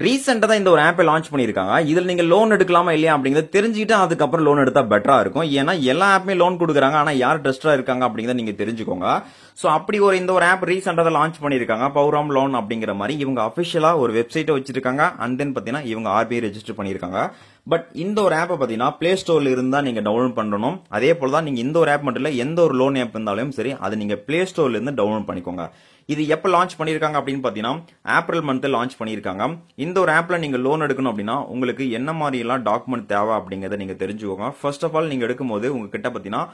ரீசெண்டா தான் இந்த ஒரு ஆப்பை லான்ச் பண்ணிருக்காங்க. இதுல நீங்க லோன் எடுக்கலாமா இல்லையா அப்படிங்கறத தெரிஞ்சுக்கிட்டு அதுக்கப்புறம் லோன் எடுத்தா பெட்டரா இருக்கும். ஏன்னா எல்லா ஆப்புமே லோன் கொடுக்குறாங்க. ஆனா யார் ட்ரஸ்டா இருக்காங்க அப்படிங்கறத நீங்க தெரிஞ்சுக்கோங்க. சோ அப்படி இந்த ஒரு ஆப் ரீசெண்டா தான் லான்ச் பண்ணிருக்காங்க. பௌராம் லோன் அப்படிங்கிற மாதிரி இவங்க அபிஷியலா ஒரு வெப்சைட்டை வச்சிருக்காங்க. அண்ட் தென் பாத்தீங்கன்னா இவங்க ஆர்பிஐ ரெஜிஸ்டர் பண்ணிருக்காங்க. பட் இந்த ஒரு ஆப்பை பாத்தீங்கன்னா பிளே ஸ்டோர்ல இருந்தா நீங்க டவுன்லோட் பண்ணணும். அதே போலதான் நீங்க இந்த ஒரு ஆப் மட்டும் இல்ல எந்த ஒரு லோன் ஆப் இருந்தாலும் சரி அது நீங்க பிளே ஸ்டோர்ல இருந்து டவுன்லோட் பண்ணிக்கோங்க. இது எப்ப லான்ச் பண்ணிருக்காங்க அப்படின்னு பாத்தீங்கன்னா ஏப்ரல் மந்த் லான்ச் பண்ணிருக்காங்க. இந்த ஒரு ஆப்ல நீங்க லோன் எடுக்கணும் அப்படின்னா உங்களுக்கு என்ன மாதிரி எல்லாம் டாக்குமெண்ட் தேவை அப்படிங்கறத நீங்க தெரிஞ்சுக்கோங்க. ஃபர்ஸ்ட் ஆஃப் ஆல் நீங்க எடுக்கும்போது உங்ககிட்ட பாத்தீங்கன்னா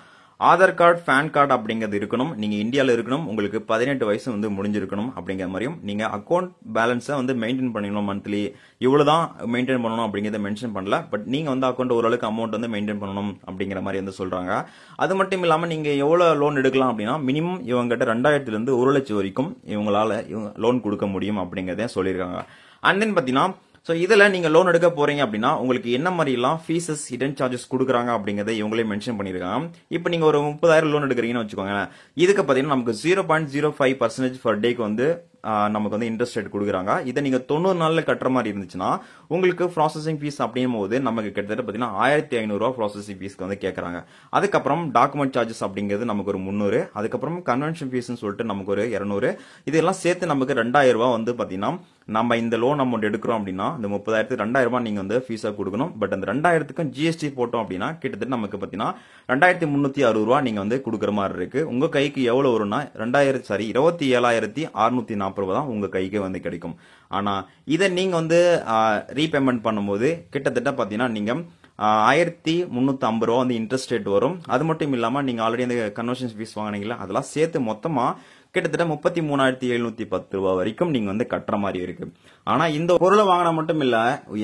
ஆதார் கார்டு, பேன் கார்டு அப்படிங்கிறது இருக்கணும். நீங்க இந்தியால இருக்கணும். உங்களுக்கு 18 வயசு முடிஞ்சிருக்கணும் அப்படிங்கிற மாதிரியும் நீங்க அக்கௌண்ட் பேலன்ஸை மெயின்டைன் பண்ணணும். மந்த்லி இவ்வளவுதான் மெயின்டைன் பண்ணணும் அப்படிங்கறத மென்ஷன் பண்ணல. பட் நீங்க அக்கௌண்ட் ஓரளவுக்கு அமௌண்ட் மெயின்டைன் பண்ணணும் அப்படிங்கிற மாதிரி சொல்றாங்க. அது மட்டும் இல்லாம நீங்க எவ்வளவு லோன் எடுக்கலாம் அப்படின்னா மினிமம் இவங்க கிட்ட 2000 இருந்து 1 லட்சம் வரைக்கும் இவங்களால லோன் கொடுக்க முடியும் அப்படிங்கறத சொல்லியிருக்காங்க. அண்ட் தென் பாத்தீங்கன்னா சோ இதுல நீங்க லோன் எடுக்க போறீங்க அப்படின்னா உங்களுக்கு என்ன மாதிரி எல்லாம் ஃபீஸஸ் ஹிடன் சார்ஜஸ் கொடுக்குறாங்க அப்படிங்கறத இவங்களே மென்ஷன் பண்ணிருக்காங்க. இப்போ நீங்க ஒரு 30,000 லோன் எடுக்கிறீங்கன்னு வச்சுக்கோங்க. இதுக்கு பாத்தீங்கன்னா நமக்கு 0.05% பர் டேக்கு நமக்கு இன்ட்ரெஸ்ட் ரேட் கொடுக்குறாங்க. இதை நீங்க 90 நாள்ல கட்டுற மாதிரி இருந்துச்சுன்னா உங்களுக்கு ப்ராசஸிங் ஃபீஸ் அப்படிங்கும் போது நமக்கு கிட்டத்தட்ட பாத்தீங்கன்னா 1500 ரூபாய் ப்ராசஸிங் ஃபீஸ்க்கு கேட்கறாங்க. அதுக்கப்புறம் டாக்குமெண்ட் சார்ஜஸ் அப்படிங்கிறது நமக்கு ஒரு 300. அதுக்கப்புறம் கன்வென்ஷன் ஃபீஸ் சொல்லிட்டு நமக்கு ஒரு 200. இதெல்லாம் சேர்த்து நமக்கு 2000 ரூபாய் பாத்தீங்கன்னா நம்ம இந்த லோன் அமௌண்ட் எடுக்கிறோம் அப்படின்னா இந்த 30,000 2000 ரூபாய் நீங்க ஃபீஸா கொடுக்கணும். பட் அந்த 2000க்கும் ஜிஎஸ்டி போட்டோம் அப்படின்னா கிட்டத்தட்ட நமக்கு பாத்தீங்கன்னா 2360 ரூபாய் நீங்க கொடுக்குற மாதிரி இருக்கு. உங்க கைக்கு எவ்வளவு வரும்னா 27,640 தான் உங்க கைக்கு கிடைக்கும். ஆனா இதை நீங்க ரீபேமெண்ட் பண்ணும்போது கிட்டத்தட்ட பாத்தீங்கன்னா நீங்க 1350 ரூபாய் இன்ட்ரெஸ்ட் ரேட் வரும். அது மட்டும் இல்லாம நீங்க ஆல்ரெடி அந்த கன்வர்ஷன் ஃபீஸ் வாங்கினீங்களா அதெல்லாம் சேர்த்து மொத்தமா கிட்டத்தட்ட 33,710 ரூபாய் வரைக்கும் நீங்க கட்டுற மாதிரி இருக்கு. ஆனா இந்த பொருளை வாங்கினா மட்டும் இல்ல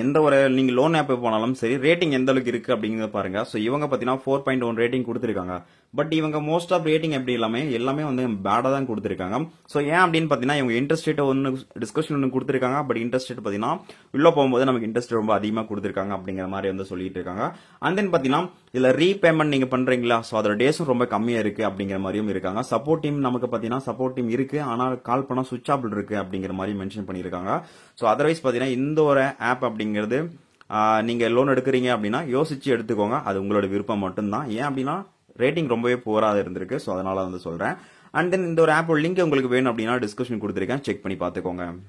எந்த ஒரு நீங்க லோன் ஆப் போனாலும் சரி ரேட்டிங் எந்த அளவுக்கு இருக்கு அப்படிங்கறத பாருங்க. சோ இவங்க பாத்தீங்கன்னா 4.1 ரேட்டிங் கொடுத்திருக்காங்க. பட் இவங்க மோஸ்ட் ஆஃப் ரேட்டிங் எப்படி எல்லாமே பேடா தான் கொடுத்திருக்காங்க. சோ ஏன் அப்படின்னு பாத்தீங்கன்னா இவங்க இன்ட்ரெஸ்ட் ரேட் டிஸ்கஷன் கொடுத்திருக்காங்க. பட் இன்ட்ரெஸ்ட் ரேட் பாத்தீங்கன்னா உள்ள போகும்போது நமக்கு இன்ட்ரெஸ்ட் ரொம்ப அதிகமா கொடுத்திருக்காங்க அப்படிங்கிற மாதிரி சொல்லிட்டு இருக்காங்க. அண்ட் தென் பாத்தீங்கன்னா இதுல ரீபேமெண்ட் நீங்க பண்றீங்களா சோ அதோட டேஸும் ரொம்ப கம்மியா இருக்கு அப்படிங்கிற மாதிரியும் இருக்காங்க. சப்போர்ட் டீம் நமக்கு பாத்தீங்கன்னா சப்போர்ட் டீம் இருக்கு. ஆனா கால் பண்ணா சுவிட்ச் ஆஃப் இருக்கு அப்படிங்கிற மாதிரி மென்ஷன் பண்ணிருக்காங்க. சோ அதர்வைஸ் பாத்தீங்கன்னா இந்த ஒரு ஆப் அப்படிங்கிறது நீங்க லோன் எடுக்கிறீங்க அப்படின்னா யோசிச்சு எடுத்துக்கோங்க. அது உங்களோட விருப்பம் மட்டும்தான். ஏன் அப்படின்னா ரேட்டிங் ரொம்பவே புவரா இருந்திருக்கு. சோ அதனால சொல்றேன். அண்ட் தென் இந்த ஒரு ஆப்போட லிங்க் உங்களுக்கு வேணும் அப்படின்னா டிஸ்கிரிப்ஷன் கொடுத்திருக்கேன். செக் பண்ணி பாத்துக்கோங்க.